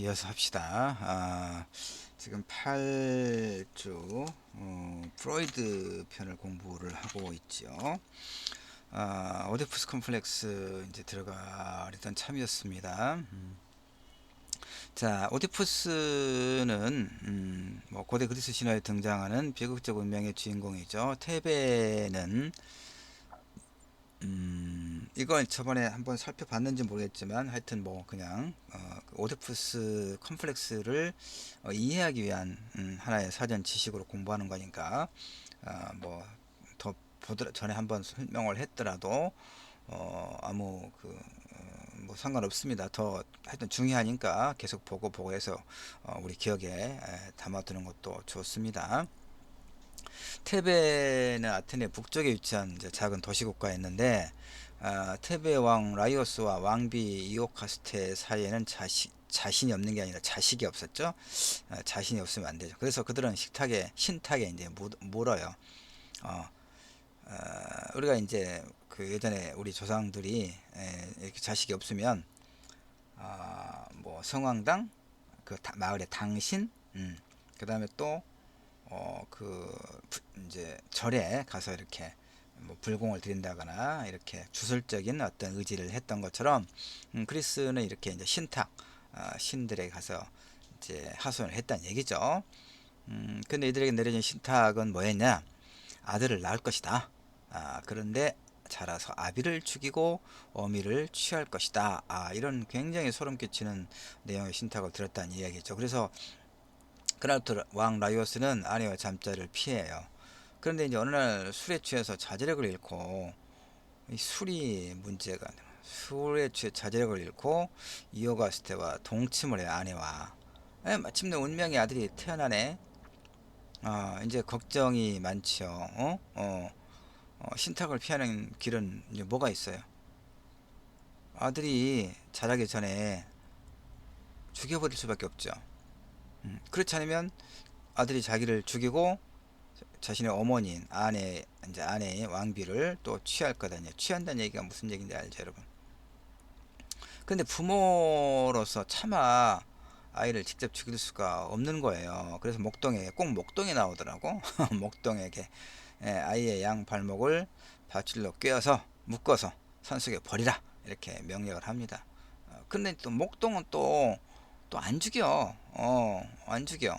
이어서 합시다. 지금 8주 프로이드 편을 공부를 하고 있죠. 오디푸스 컴플렉스 이제 들어가려던 참이었습니다. 자, 오디푸스는 뭐 고대 그리스 신화에 등장하는 비극적 운명의 주인공이죠. 테베는 이걸 저번에 한번 살펴봤는지 모르겠지만 하여튼 뭐 그냥 그 오디푸스 컴플렉스를 이해하기 위한 하나의 사전 지식으로 공부하는 거니까 뭐 더 전에 한번 설명을 했더라도 아무 뭐 상관없습니다. 더 하여튼 중요하니까 계속 보고 해서 우리 기억에 담아두는 것도 좋습니다. 테베는 아테네 북쪽에 위치한 이제 작은 도시국가였는데 테베 왕 라이오스와 왕비 이오카스테 사이에는 자신이 없는 게 아니라 자식이 없었죠. 자신이 없으면 안 되죠. 그래서 그들은 신탁에 이제 물어요. 어, 우리가 이제 그 예전에 우리 조상들이 이렇게 자식이 없으면 뭐 성왕당 그 마을의 당신, 그 다음에 또 그 이제 절에 가서 이렇게 뭐 불공을 드린다거나 이렇게 주술적인 어떤 의지를 했던 것처럼 그리스는 이렇게 이제 신들에게 가서 이제 하소연을 했다는 얘기죠. 근데 이들에게 내려진 신탁은 뭐였냐? 아들을 낳을 것이다. 그런데 자라서 아비를 죽이고 어미를 취할 것이다. 이런 굉장히 소름 끼치는 내용의 신탁을 들었다는 이야기죠. 그래서 그날부터 왕 라이오스는 아내와 잠자리를 피해요. 그런데 이제 어느 날 술에 취해서 자제력을 잃고 이 술에 취해 자제력을 잃고 이오가스테와 동침을 해요. 아내와. 마침내 운명의 아들이 태어나네. 이제 걱정이 많죠. 신탁을 피하는 길은 이제 뭐가 있어요? 아들이 자라기 전에 죽여버릴 수밖에 없죠. 그렇지 않으면 아들이 자기를 죽이고 자신의 어머니인 이제 아내의 왕비를 또 취할 거다니. 취한다는 얘기가 무슨 얘기인지 알죠, 여러분? 근데 부모로서 차마 아이를 직접 죽일 수가 없는 거예요. 그래서 꼭 목동에 나오더라고. 목동에게 아이의 양 발목을 밧줄로 꿰어서 묶어서 산속에 버리라 이렇게 명령을 합니다. 근데 또 목동은 또 안 죽여. 안 죽여.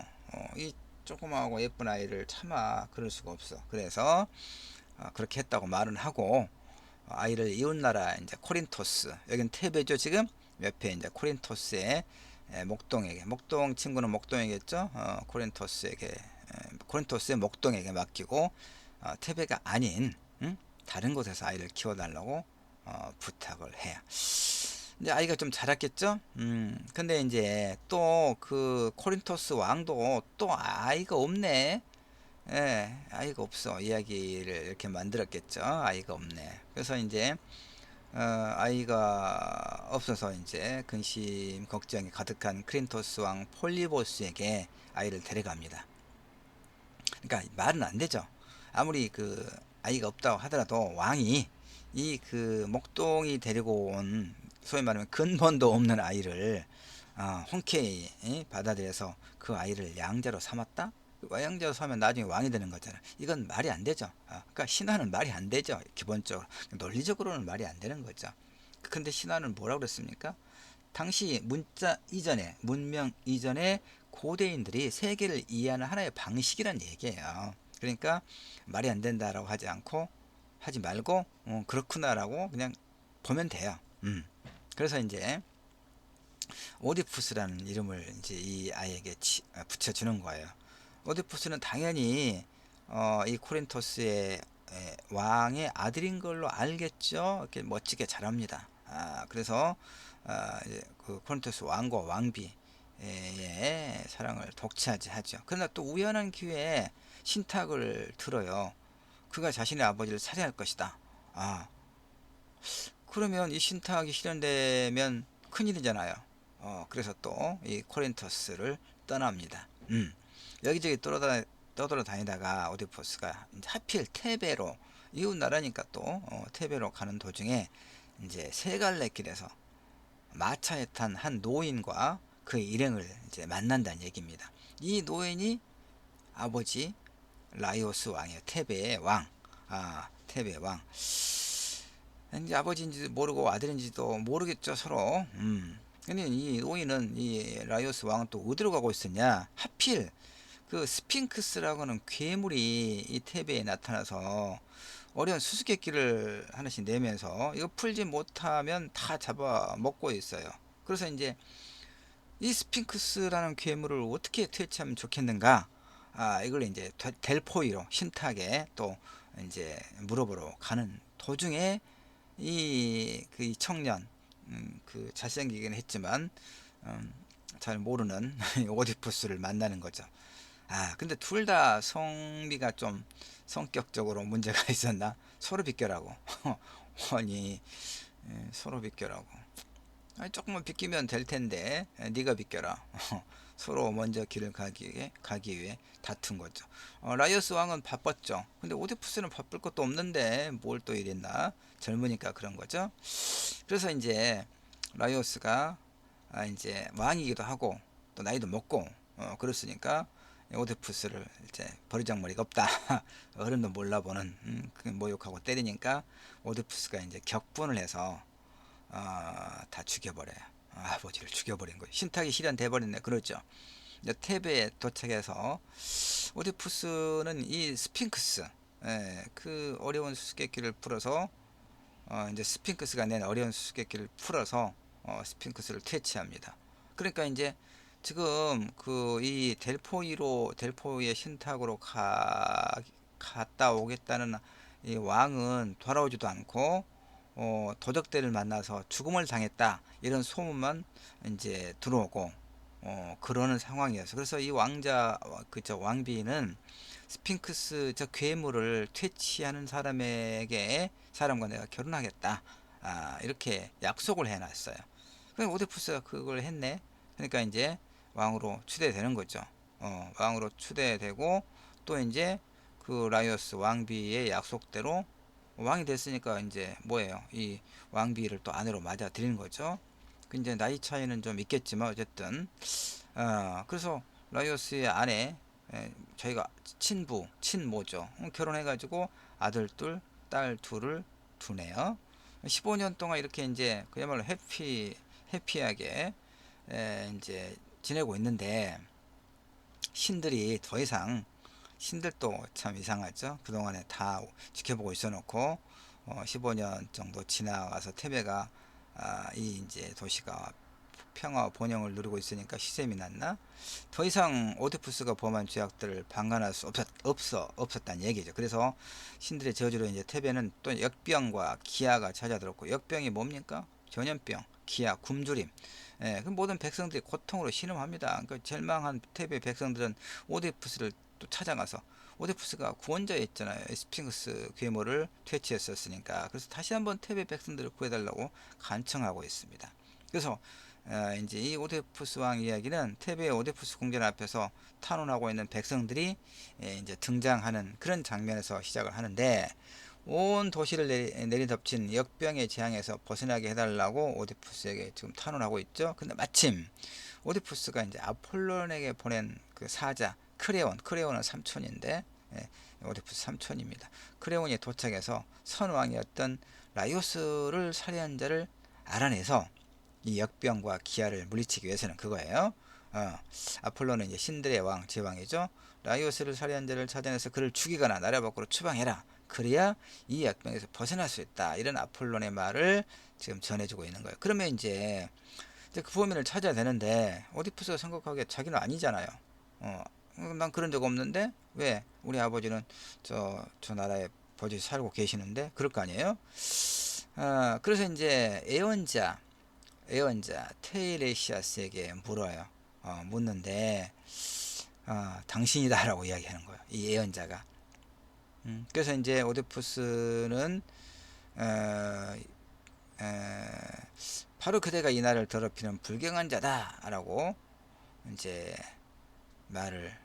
이 조그마하고 예쁜 아이를 차마 그럴 수가 없어. 그래서 그렇게 했다고 말은 하고 아이를 이웃나라 이제 코린토스, 여긴 테베죠 지금. 옆에 이제 코린토스의 목동 친구는 목동이겠죠. 코린토스의 목동에게 맡기고 테베가 아닌 다른 곳에서 아이를 키워달라고 부탁을 해요. 이제 아이가 좀 자랐겠죠. 근데 이제 또 그 코린토스 왕도 또 아이가 없네. 아이가 없어. 이야기를 이렇게 만들었겠죠. 아이가 없네. 그래서 이제 아이가 없어서 이제 근심 걱정이 가득한 크린토스 왕 폴리보스에게 아이를 데려갑니다. 그러니까 말은 안 되죠. 아무리 그 아이가 없다고 하더라도 왕이 이 그 목동이 데리고 온 소위 말하면 근본도 없는 아이를 흔쾌히 받아들여서 그 아이를 양자로 삼았다? 양자로 삼으면 나중에 왕이 되는 거잖아. 이건 말이 안 되죠. 그러니까 신화는 말이 안 되죠. 기본적으로 논리적으로는 말이 안 되는 거죠. 근데 신화는 뭐라고 그랬습니까? 당시 문명 이전에 고대인들이 세계를 이해하는 하나의 방식이란 얘기예요. 그러니까 말이 안 된다라고 하지 말고 그렇구나라고 그냥 보면 돼요. 그래서 이제 오디푸스라는 이름을 이제 이 아이에게 붙여주는 거예요. 오디푸스는 당연히 이 코린토스의 왕의 아들인 걸로 알겠죠. 이렇게 멋지게 자랍니다. 그래서 이제 그 코린토스 왕과 왕비의 사랑을 독차지하죠. 그러나 또 우연한 기회에 신탁을 들어요. 그가 자신의 아버지를 살해할 것이다. 그러면 이 신탁이 실현되면 큰일이잖아요. 그래서 또 이 코린토스를 떠납니다. 여기저기 떠돌아다니다가 오디푸스가 하필 테베로, 이웃 나라니까 또 테베로 가는 도중에 이제 세 갈래 길에서 마차에 탄 한 노인과 그 일행을 이제 만난다는 얘기입니다. 이 노인이 아버지 라이오스 왕이에요. 테베의 왕. 테베의 왕. 이제 아버지인지도 모르고 아들인지도 모르겠죠, 서로. 근데 이 노인은 이 라이오스 왕은 또 어디로 가고 있었냐? 하필 그 스핑크스라고 하는 괴물이 이 테베에 나타나서 어려운 수수께끼를 하나씩 내면서 이거 풀지 못하면 다 잡아먹고 있어요. 그래서 이제 이 스핑크스라는 괴물을 어떻게 퇴치하면 좋겠는가? 이걸 이제 델포이로 신탁에 또 이제 물어보러 가는 도중에 이 청년, 그 잘생기긴 했지만 잘 모르는 오디푸스를 만나는 거죠. 근데 둘 다 성비가 좀 성격적으로 문제가 있었나? 서로 비껴라고. 아니, 서로 비껴라고. 조금만 비키면 될 텐데, 네가 비껴라. 서로 먼저 길을 가기 위해 다툰 거죠. 라이오스 왕은 바빴죠. 근데 오디푸스는 바쁠 것도 없는데 뭘 또 이랬나? 젊으니까 그런 거죠. 그래서 이제 라이오스가 이제 왕이기도 하고 또 나이도 먹고 그랬으니까 오디푸스를 이제 버리장머리가 없다. 어른도 몰라보는 그 모욕하고 때리니까 오디푸스가 이제 격분을 해서 다 죽여버려요. 아버지를 죽여버린 거예요. 신탁이 실현돼 버렸네. 그렇죠. 이제 테베에 도착해서 오디푸스는 이 스핑크스, 그 어려운 수수께끼를 풀어서 이제 스핑크스가 낸 어려운 수수께끼를 풀어서 스핑크스를 퇴치합니다. 그러니까 이제 지금 그 이 델포이의 신탁으로 갔다 오겠다는 이 왕은 돌아오지도 않고 도적들을 만나서 죽음을 당했다 이런 소문만 이제 들어오고 그러는 상황이었어. 그래서 이 왕자 그저 왕비는 스핑크스 저 괴물을 퇴치하는 사람과 내가 결혼하겠다. 이렇게 약속을 해놨어요. 그럼 오디푸스가 그걸 했네. 그러니까 이제 왕으로 추대되는 거죠. 왕으로 추대되고 또 이제 그 라이오스 왕비의 약속대로 왕이 됐으니까 이제 뭐예요? 이 왕비를 또 아내로 맞아들이는 거죠. 그 이제 나이 차이는 좀 있겠지만 어쨌든 그래서 라이오스의 아내 저희가 친모죠. 결혼해가지고 아들 둘, 딸 둘을 두네요. 15년 동안 이렇게 이제 그야말로 해피하게 이제 지내고 있는데 신들이 더 이상 신들도 참 이상하죠. 그동안에 다 지켜보고 있어 놓고 15년 정도 지나가서 테베가 이 이제 도시가 평화 번영을 누리고 있으니까 시샘이 났나? 더 이상 오디푸스가 범한 죄악들을 방관할 수 없었다는 얘기죠. 그래서 신들의 저주로 이제 테베는 또 역병과 기아가 찾아들었고 역병이 뭡니까? 전염병, 기아, 굶주림. 그 모든 백성들이 고통으로 신음합니다. 그 절망한 테베 백성들은 오디푸스를 또 찾아가서 오디푸스가 구원자였잖아요. 스핑크스 괴물을 퇴치했었으니까. 그래서 다시 한번 테베 백성들을 구해달라고 간청하고 있습니다. 그래서 이제 이 오데푸스 왕 이야기는 테베의 오데푸스 궁전 앞에서 탄원하고 있는 백성들이 이제 등장하는 그런 장면에서 시작을 하는데 온 도시를 내리덮친 역병의 재앙에서 벗어나게 해달라고 오데푸스에게 지금 탄원하고 있죠. 근데 마침 오디푸스가 이제 아폴론에게 보낸 그 사자 크레온은 삼촌인데 오디푸스 삼촌입니다. 크레온이 도착해서 선왕이었던 라이오스를 살해한 자를 알아내서 이 역병과 기아를 물리치기 위해서는 그거예요. 아폴로는 이제 신들의 왕, 제왕이죠. 라이오스를 살해한 자를 찾아내서 그를 죽이거나 나라 밖으로 추방해라. 그래야 이 역병에서 벗어날 수 있다. 이런 아폴론의 말을 지금 전해주고 있는 거예요. 그러면 이제 그 범인을 찾아야 되는데 오디푸스가 생각하기에 자기는 아니잖아요. 난 그런 적 없는데 왜 우리 아버지는 저 나라에 버젓이 살고 계시는데 그럴 거 아니에요? 그래서 이제 애언자 테이레시아스에게 물어요. 묻는데 당신이다라고 이야기하는 거예요. 이 애언자가. 그래서 이제 오디푸스는 어, 바로 그대가 이 나라를 더럽히는 불경한 자다라고 이제 말을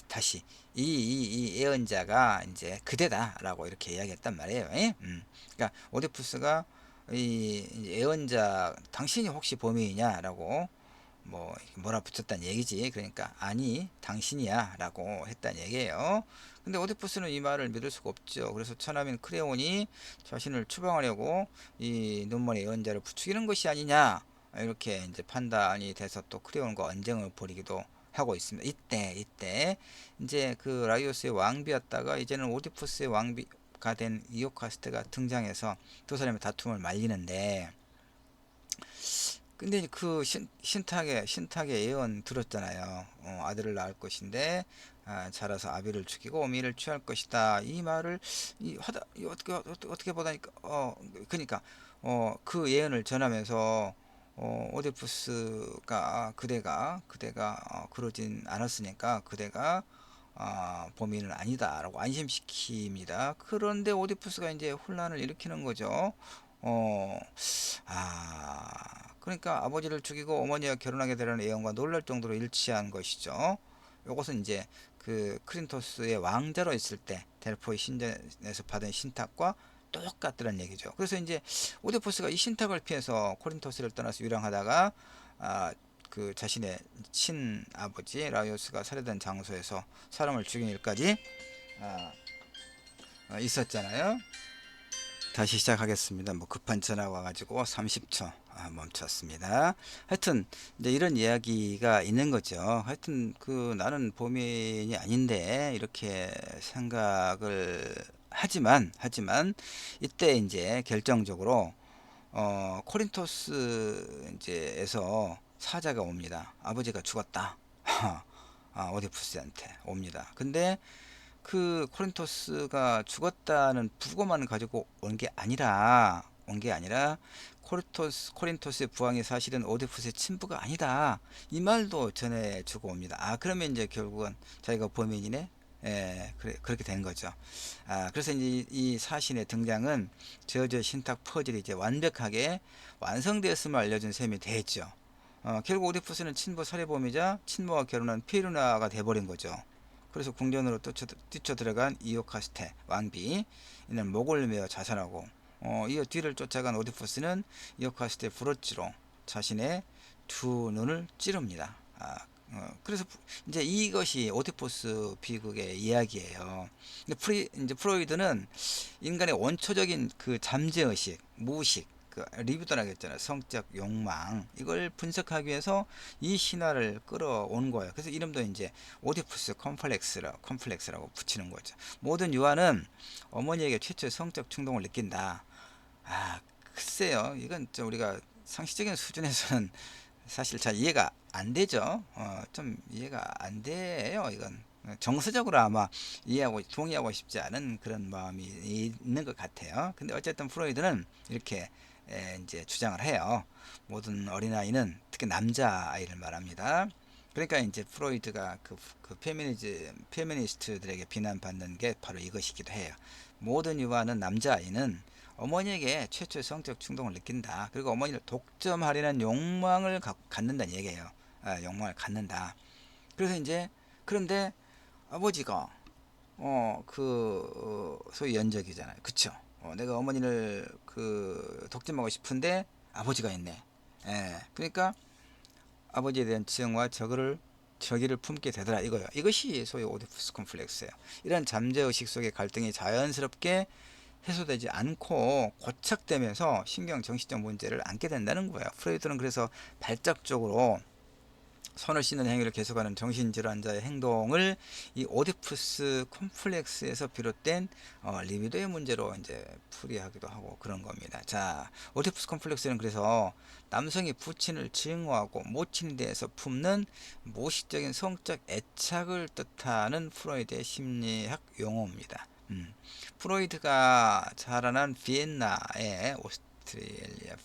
다시 이 예언자가 이제 그대다라고 이렇게 이야기했단 말이에요. 그러니까 오디푸스가 이 예언자 당신이 혹시 범인이냐라고 뭐 뭐라 붙였다는 얘기지. 그러니까 아니 당신이야라고 했다는 얘기예요. 근데 오디푸스는 이 말을 믿을 수가 없죠. 그래서 천하민 크레온이 자신을 추방하려고 이 눈먼 예언자를 부추기는 것이 아니냐 이렇게 이제 판단이 돼서 또 크레온과 언쟁을 벌이기도 하고 있습니다. 이때 이제 그 라이오스의 왕비였다가 이제는 오디푸스의 왕비가 된 이오카스테가 등장해서 두 사람의 다툼을 말리는데, 근데 그 신탁의 예언 들었잖아요. 아들을 낳을 것인데 자라서 아비를 죽이고 어미를 취할 것이다. 이 말을 어떻게 보다니까 그러니까 그 예언을 전하면서 오데푸스가 그대가 그러진 않았으니까 그대가 범인은 아니다라고 안심시킵니다. 그런데 오디푸스가 이제 혼란을 일으키는 거죠. 어, 그러니까 아버지를 죽이고 어머니와 결혼하게 되라는 예언과 놀랄 정도로 일치한 것이죠. 이것은 이제 그 크린토스의 왕자로 있을 때 델포이 신전에서 받은 신탁과 똑같더란 얘기죠. 그래서 이제 오데푸스가 이 신탁을 피해서 코린토스를 떠나서 유랑하다가 그 자신의 친아버지 라이오스가 살해된 장소에서 사람을 죽인 일까지 있었잖아요. 다시 시작하겠습니다. 뭐 급한 전화가 와가지고 30초 멈췄습니다. 하여튼 이제 이런 이야기가 있는 거죠. 하여튼 그 나는 범인이 아닌데 이렇게 생각을 하지만 이때 이제 결정적으로 코린토스 이제에서 사자가 옵니다. 아버지가 죽었다. 오디푸스한테 옵니다. 근데 그 코린토스가 죽었다는 부고만 가지고 온 게 아니라 코린토스의 부왕이 사실은 오디푸스의 친부가 아니다. 이 말도 전해주고 옵니다. 그러면 이제 결국은 자기가 범인이네. 예, 그렇게 되는 거죠. 그래서 이제 이 사신의 등장은 저저 신탁 퍼즐이 이제 완벽하게 완성되었음을 알려준 셈이 되죠. 결국 오디푸스는 친부 살해범이자 친모와 결혼한 피에르나가 돼버린 거죠. 그래서 궁전으로 뛰쳐들어간 이오카스테 왕비, 이는 목을 메어 자살하고 이어 뒤를 쫓아간 오디푸스는 이오카스테 브로치로 자신의 두 눈을 찌릅니다. 그래서 이제 이것이 오디푸스 비극의 이야기예요. 근데 이제 프로이드는 인간의 원초적인 그 잠재의식, 무의식, 그 리비도라고 했잖아요. 성적 욕망, 이걸 분석하기 위해서 이 신화를 끌어온 거예요. 그래서 이름도 이제 오디푸스 컴플렉스라고 붙이는 거죠. 모든 유아는 어머니에게 최초의 성적 충동을 느낀다. 아, 글쎄요. 이건 좀 우리가 상식적인 수준에서는 사실 잘 이해가 안 되죠. 좀 이해가 안 돼요. 이건 정서적으로 아마 동의하고 싶지 않은 그런 마음이 있는 것 같아요. 근데 어쨌든 프로이드는 이렇게 이제 주장을 해요. 모든 어린아이는, 특히 남자아이를 말합니다. 그러니까 이제 프로이드가 그 페미니스트들에게 비난받는 게 바로 이것이기도 해요. 모든 유아는, 남자아이는 어머니에게 최초의 성적 충동을 느낀다. 그리고 어머니를 독점하려는 욕망을 갖는다는 얘기예요. 욕망을 갖는다. 그래서 이제 그런데 아버지가 소위 연적이잖아요. 그쵸? 내가 어머니를 독점하고 싶은데 아버지가 있네. 그러니까 아버지에 대한 지형과 저기를 품게 되더라 이거예요. 이것이 소위 오디푸스 콤플렉스예요. 이런 잠재의식 속의 갈등이 자연스럽게 해소되지 않고 고착되면서 정신적 문제를 안게 된다는 거예요. 프로이트는 그래서 발작적으로 손을 씻는 행위를 계속하는 정신질환자의 행동을 이 오디푸스 콤플렉스에서 비롯된 리비도의 문제로 이제 풀이하기도 하고 그런 겁니다. 자, 오디푸스 콤플렉스는 그래서 남성이 부친을 증오하고 모친에 대해서 품는 무의식적인 성적 애착을 뜻하는 프로이드의 심리학 용어입니다. 프로이드가 자라난 비엔나의 오스트레일리아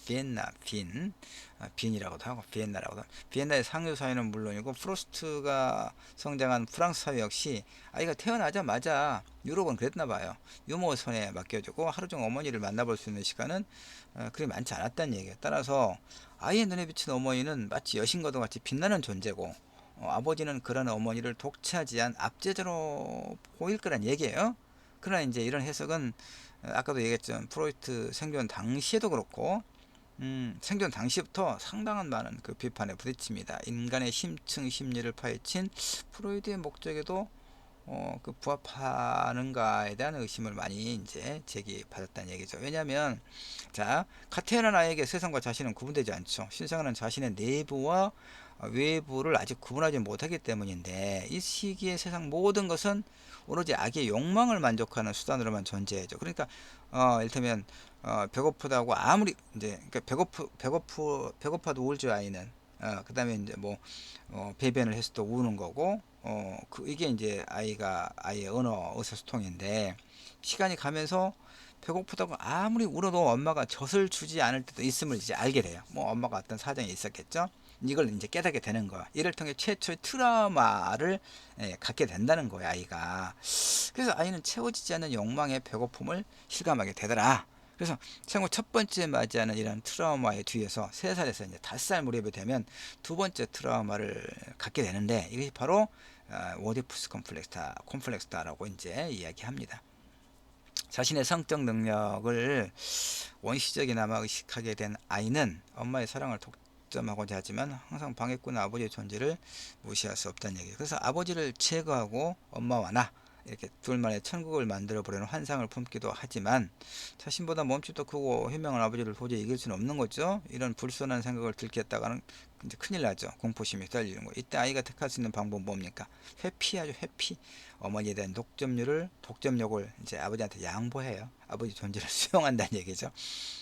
빈이라고도 하고 비엔나라고도 하고, 비엔나의 상류 사회는 물론이고 프로스트가 성장한 프랑스 사회 역시 아이가 태어나자마자, 유럽은 그랬나 봐요, 유모 손에 맡겨주고 하루 종일 어머니를 만나볼 수 있는 시간은 그리 많지 않았다는 얘기예요. 따라서 아이의 눈에 비친 어머니는 마치 여신과도 같이 빛나는 존재고 아버지는 그런 어머니를 독차지한 압제자로 보일 거란 얘기예요. 그러나 이제 이런 해석은 아까도 얘기했지만 프로이트 생존 당시에도 그렇고 생존 당시부터 상당한 많은 그 비판에 부딪힙니다. 인간의 심층 심리를 파헤친 프로이드의 목적에도 그 부합하는가에 대한 의심을 많이 이제 제기받았다는 얘기죠. 왜냐하면 자, 갓 태어난 아이에게 세상과 자신은 구분되지 않죠. 신생아는 자신의 내부와 외부를 아직 구분하지 못하기 때문인데, 이 시기에 세상 모든 것은 오로지 악의 욕망을 만족하는 수단으로만 존재하죠. 그러니까 이를테면 배고프다고 아무리 이제 그러니까 배고파도 울죠 아이는. 그다음에 이제 뭐 배변을 해서 또 우는 거고, 이게 이제 아이의 언어 의사소통인데, 시간이 가면서 배고프다고 아무리 울어도 엄마가 젖을 주지 않을 때도 있음을 이제 알게 돼요. 뭐 엄마가 어떤 사정이 있었겠죠. 이걸 이제 깨닫게 되는 거야. 이를 통해 최초의 트라우마를 갖게 된다는 거야 아이가. 그래서 아이는 채워지지 않는 욕망의 배고픔을 실감하게 되더라. 그래서 생후 첫 번째 맞이하는 이런 트라우마의 뒤에서 3살에서 이제 5살 무렵이 되면 두 번째 트라우마를 갖게 되는데, 이것이 바로 오디푸스 콤플렉스다라고 이제 이야기합니다. 자신의 성적 능력을 원시적이나마 의식하게 된 아이는 엄마의 사랑을 독점하고자 하지만 항상 방해꾼 아버지의 존재를 무시할 수 없다는 얘기예요. 그래서 아버지를 제거하고 엄마와 나 이렇게 둘만의 천국을 만들어 보려는 환상을 품기도 하지만, 자신보다 몸집도 크고 현명한 아버지를 도저히 이길 수는 없는 거죠. 이런 불손한 생각을 들켰다가는 이제 큰일 나죠. 공포심이 떨리는 거. 이때 아이가 택할 수 있는 방법은 뭡니까? 회피하죠. 회피. 어머니에 대한 독점욕을 이제 아버지한테 양보해요. 아버지 존재를 수용한다는 얘기죠.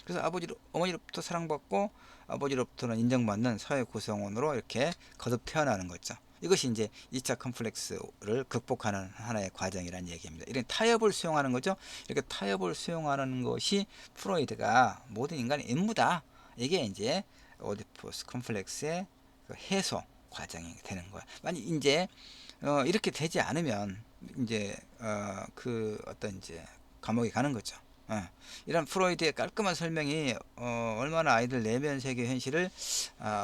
그래서 어머니로부터 사랑받고 아버지로부터는 인정받는 사회 구성원으로 이렇게 거듭 태어나는 거죠. 이것이 이제 2차 컴플렉스를 극복하는 하나의 과정이라는 얘기입니다. 이런 타협을 수용하는 거죠. 이렇게 타협을 수용하는 것이 프로이드가 모든 인간의 임무다. 이게 이제 오디푸스 컴플렉스의 그 해소 과정이 되는 거야. 만약 이제 이렇게 되지 않으면 이제 그 어떤 이제 감옥에 가는 거죠. 이런 프로이드의 깔끔한 설명이 얼마나 아이들 내면 세계 현실을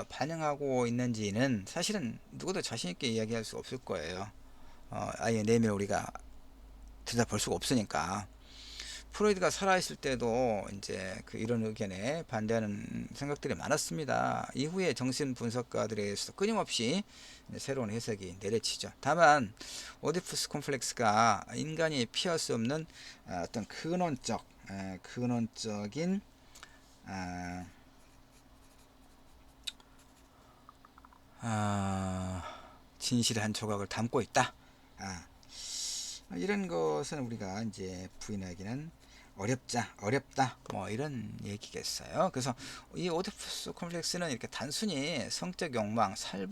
반영하고 있는지는 사실은 누구도 자신 있게 이야기할 수 없을 거예요. 아이의 내면을 우리가 들여다볼 수가 없으니까. 프로이드가 살아있을 때도 이제 그 이런 의견에 반대하는 생각들이 많았습니다. 이후에 정신 분석가들에 의해서 끊임없이 새로운 해석이 내려치죠. 다만 오디푸스 콤플렉스가 인간이 피할 수 없는 어떤 근원적인 진실의 한 조각을 담고 있다. 이런 것은 우리가 이제 부인하기는 어렵다 뭐 이런 얘기겠어요. 그래서 이 오디푸스 콤플렉스는 이렇게 단순히 성적 욕망, 살해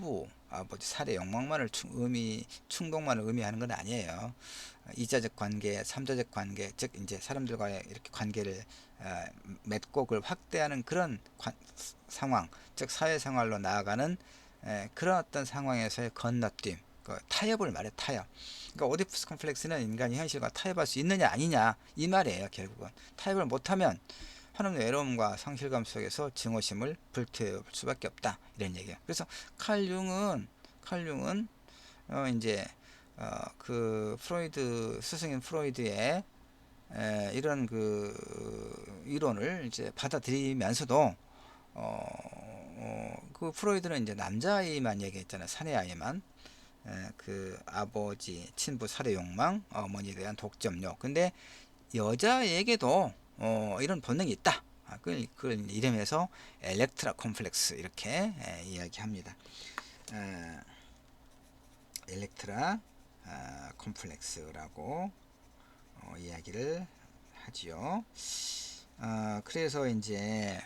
욕망만을 충동만을 의미하는 건 아니에요. 이자적 관계, 삼자적 관계, 즉 이제 사람들과의 이렇게 관계를 맺고 그걸 확대하는 그런 상황, 즉 사회생활로 나아가는 그런 어떤 상황에서의 건너뛰임, 그 타협을 말해. 타협. 그러니까 오디푸스 콤플렉스는 인간이 현실과 타협할 수 있느냐 아니냐 이 말이에요. 결국은 타협을 못하면 한없는 외로움과 상실감 속에서 증오심을 불태울 수밖에 없다, 이런 얘기예요. 그래서 칼 융은 이제 그 프로이드 스승인 프로이드의 이런 그 이론을 이제 받아들이면서도 그 프로이드는 이제 남자아이만 얘기했잖아요. 사내아이만. 그 아버지 친부 살해 욕망, 어머니에 대한 독점욕. 근데 여자에게도 이런 본능이 있다. 그걸 이름해서 엘렉트라 콤플렉스 이렇게 이야기합니다. 엘렉트라 콤플렉스라고 이야기를 하지요. 그래서 이제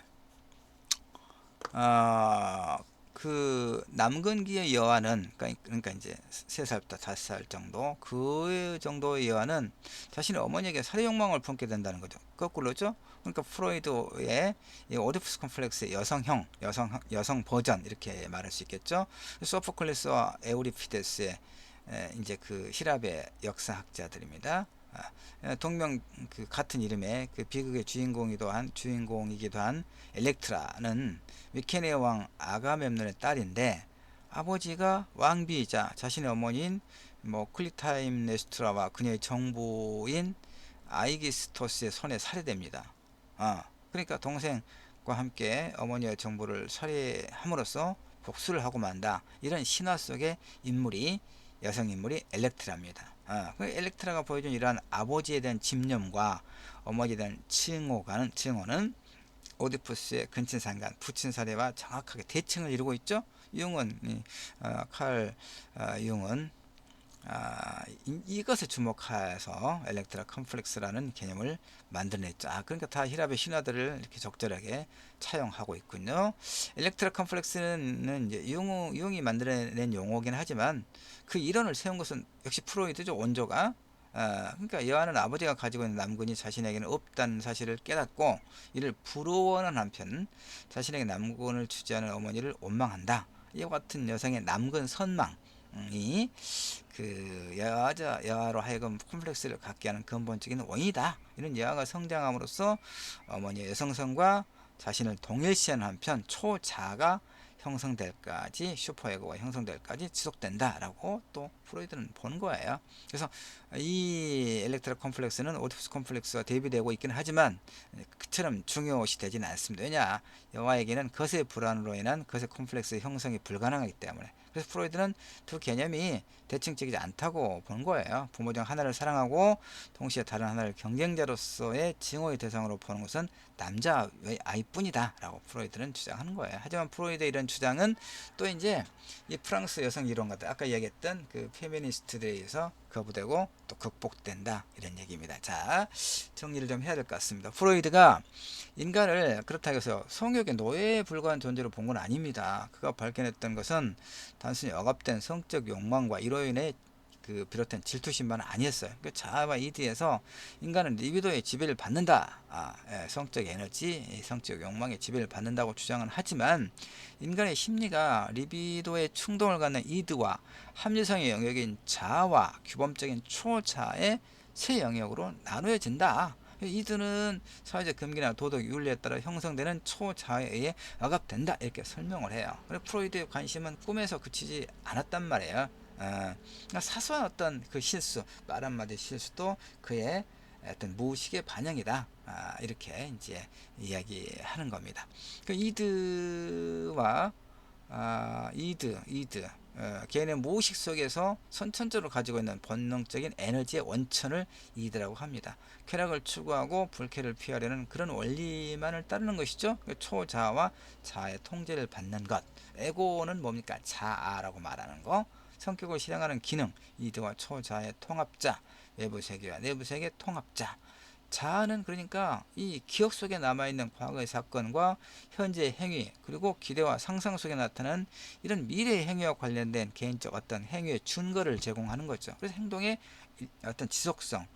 그 남근기의 여아는, 그러니까 이제 3살부터 5살 정도, 그 정도의 여아는 자신의 어머니에게 살해 욕망을 품게 된다는 거죠. 거꾸로죠. 그러니까 프로이드의 오디푸스 콤플렉스의 여성 버전 이렇게 말할 수 있겠죠. 소포클레스와 에우리피데스의 이제 그 히랍의 역사학자들입니다. 동명 그 같은 이름의 그 비극의 주인공이기도 한 엘렉트라는 미케네 왕 아가멤논의 딸인데, 아버지가 왕비이자 자신의 어머니인 뭐 클리타임네스트라와 그녀의 정부인 아이기스토스의 손에 살해됩니다. 그러니까 동생과 함께 어머니의 정부를 살해함으로써 복수를 하고 만다. 이런 신화 속의 인물이 여성 인물이 엘렉트라입니다. 그 엘렉트라가 보여준 이러한 아버지에 대한 집념과 어머니에 대한 증오는 오디푸스의 근친상간, 부친살해와 정확하게 대칭을 이루고 있죠. 융은 칼 융은 이것에 주목해서 엘렉트라 컴플렉스라는 개념을 만들어냈죠. 그러니까 다 힐압의 신화들을 이렇게 적절하게 차용하고 있군요. 엘렉트라 컴플렉스는 이제 융이 만들어낸 용어긴 하지만 그 이론을 세운 것은 역시 프로이드죠. 원조가. 그러니까 여아는 아버지가 가지고 있는 남근이 자신에게는 없다는 사실을 깨닫고 이를 부러워하는 한편 자신에게 남근을 주지 않은 어머니를 원망한다. 이와 같은 여성의 남근 선망이 그 여아로 하여금 콤플렉스를 갖게 하는 근본적인 원인이다. 이런 여아가 성장함으로써 어머니의 여성성과 자신을 동일시하는 한편 초자가 형성될까지 슈퍼에고가 형성될까지 지속된다라고 또 프로이드는 보는 거예요. 그래서 이 엘렉트라 콤플렉스는 오디푸스 콤플렉스와 대비되고 있기는 하지만 그처럼 중요시 되지는 않습니다. 왜냐 여아에게는 것의 불안으로 인한 것의 콤플렉스의 형성이 불가능하기 때문에. 그래서 프로이드는 두 개념이 대칭적이지 않다고 본 거예요. 부모 중 하나를 사랑하고 동시에 다른 하나를 경쟁자로서의 증오의 대상으로 보는 것은 남자의 아이뿐이다 라고 프로이드는 주장하는 거예요. 하지만 프로이드의 이런 주장은 또 이제 이 프랑스 여성 이론가들 아까 얘기했던 그 페미니스트들에 의해서 거부되고 또 극복된다 이런 얘기입니다. 자, 정리를 좀 해야 될 것 같습니다. 프로이드가 인간을 그렇다고 해서 성욕의 노예에 불과한 존재로 본 건 아닙니다. 그가 발견했던 것은 단순히 억압된 성적 욕망과 이로 인해 그 비롯된 질투심만은 아니었어요. 그 자아와 이드에서 인간은 리비도의 지배를 받는다. 성적 에너지, 성적 욕망의 지배를 받는다고 주장은 하지만 인간의 심리가 리비도의 충동을 갖는 이드와 합리성의 영역인 자아와 규범적인 초자의 세 영역으로 나누어진다. 이들은 사회적 금기나 도덕 윤리에 따라 형성되는 초자에 의해 억압된다 이렇게 설명을 해요. 그래서 프로이드의 관심은 꿈에서 그치지 않았단 말이에요. 그러니까 사소한 어떤 그 실수, 말 한마디 실수도 그의 어떤 무의식의 반영이다. 이렇게 이제 이야기하는 겁니다. 그 이드와 이드 개인의 무의식 속에서 선천적으로 가지고 있는 본능적인 에너지의 원천을 이드라고 합니다. 쾌락을 추구하고 불쾌를 피하려는 그런 원리만을 따르는 것이죠. 초자와 자아의 통제를 받는 것. 에고는 뭡니까? 자아라고 말하는 거. 성격을 실행하는 기능, 이드와 초자의 통합자, 외부 세계와 내부 세계 통합자. 자아는 그러니까 이 기억 속에 남아있는 과거의 사건과 현재의 행위 그리고 기대와 상상 속에 나타나는 이런 미래의 행위와 관련된 개인적 어떤 행위의 준거를 제공하는 거죠. 그래서 행동에 어떤 지속성,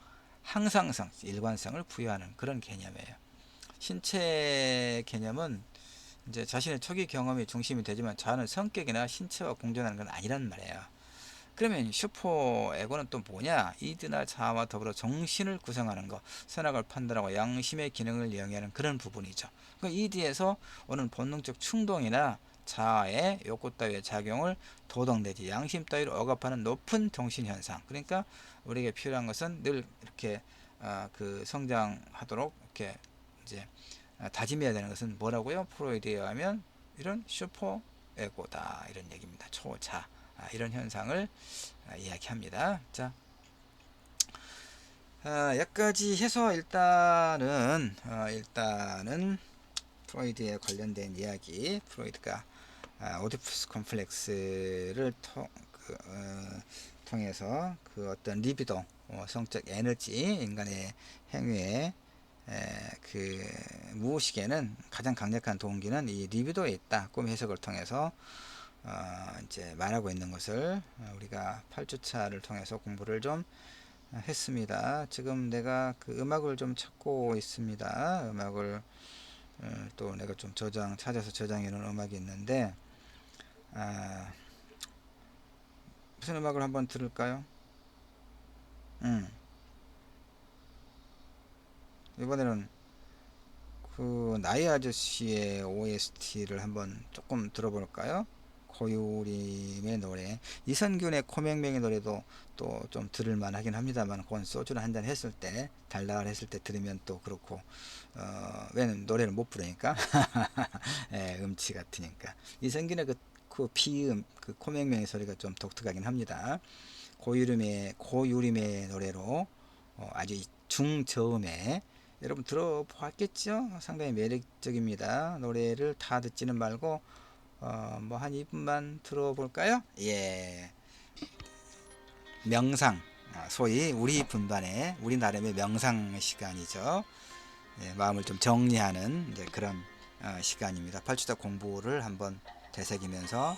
항상성, 일관성을 부여하는 그런 개념이에요. 신체 개념은 이제 자신의 초기 경험이 중심이 되지만 자아는 성격이나 신체와 공존하는 건 아니란 말이에요. 그러면 슈퍼 에고는 또 뭐냐? 이드나 자아와 더불어 정신을 구성하는 것, 선악을 판단하고 양심의 기능을 이용하는 그런 부분이죠. 그 이드에서 오는 본능적 충동이나 자아의 욕구 따위의 작용을 도덕 내지 양심 따위로 억압하는 높은 정신 현상. 그러니까 우리에게 필요한 것은 늘 이렇게 그 성장하도록 이렇게 이제 다짐해야 되는 것은 뭐라고요? 프로이드에 의하면 이런 슈퍼 에고다 이런 얘기입니다. 초자. 이런 현상을 이야기합니다. 자, 여기까지 해서 일단은 프로이드에 관련된 이야기, 프로이드가 오디푸스 콤플렉스를 통해서 그 어떤 리비도, 성적 에너지, 인간의 행위에 그 무의식에는 가장 강력한 동기는 이 리비도에 있다. 꿈 해석을 통해서 이제 말하고 있는 것을 우리가 8주차를 통해서 공부를 좀 했습니다. 지금 내가 그 음악을 좀 찾고 있습니다. 음악을 또 내가 좀 찾아서 저장해 놓은 음악이 있는데 무슨 음악을 한번 들을까요? 이번에는 그 나이 아저씨의 OST를 한번 조금 들어볼까요? 고유림의 노래, 이선균의 코맹맹의 노래도 또 좀 들을만 하긴 합니다만, 그건 소주를 한잔 했을 때, 달달했을 때 들으면 또 그렇고, 왜냐면 노래를 못 부르니까. 예, 음치 같으니까. 이선균의 그 피음, 그 코맹맹의 소리가 좀 독특하긴 합니다. 고유림의 노래로 아주 중저음에, 여러분 들어보았겠죠? 상당히 매력적입니다. 노래를 다 듣지는 말고 뭐 한 2분만 들어볼까요? 예, 명상, 소위 우리 분반의 우리 나름의 명상 시간이죠. 예, 마음을 좀 정리하는 이제 그런 시간입니다. 팔주자 공부를 한번 되새기면서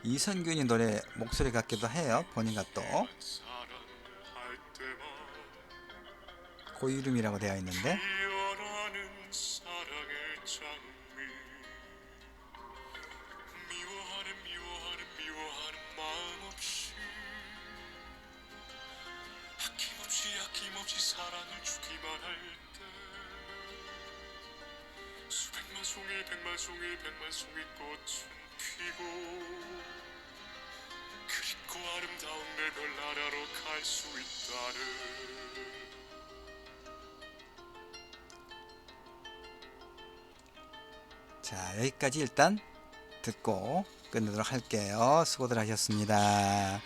이선균이 노래 목소리 같기도 해요. 보니까 또 고이름이라고 되어 있는데, 아낌없이 사랑을 주기만 할 때 수백만 송이 백만 송이 백만 송이 꽃은 피고 그립고 아름다운 내 별나라로 갈 수 있다는. 자, 여기까지 일단 듣고 끝내도록 할게요. 수고들 하셨습니다.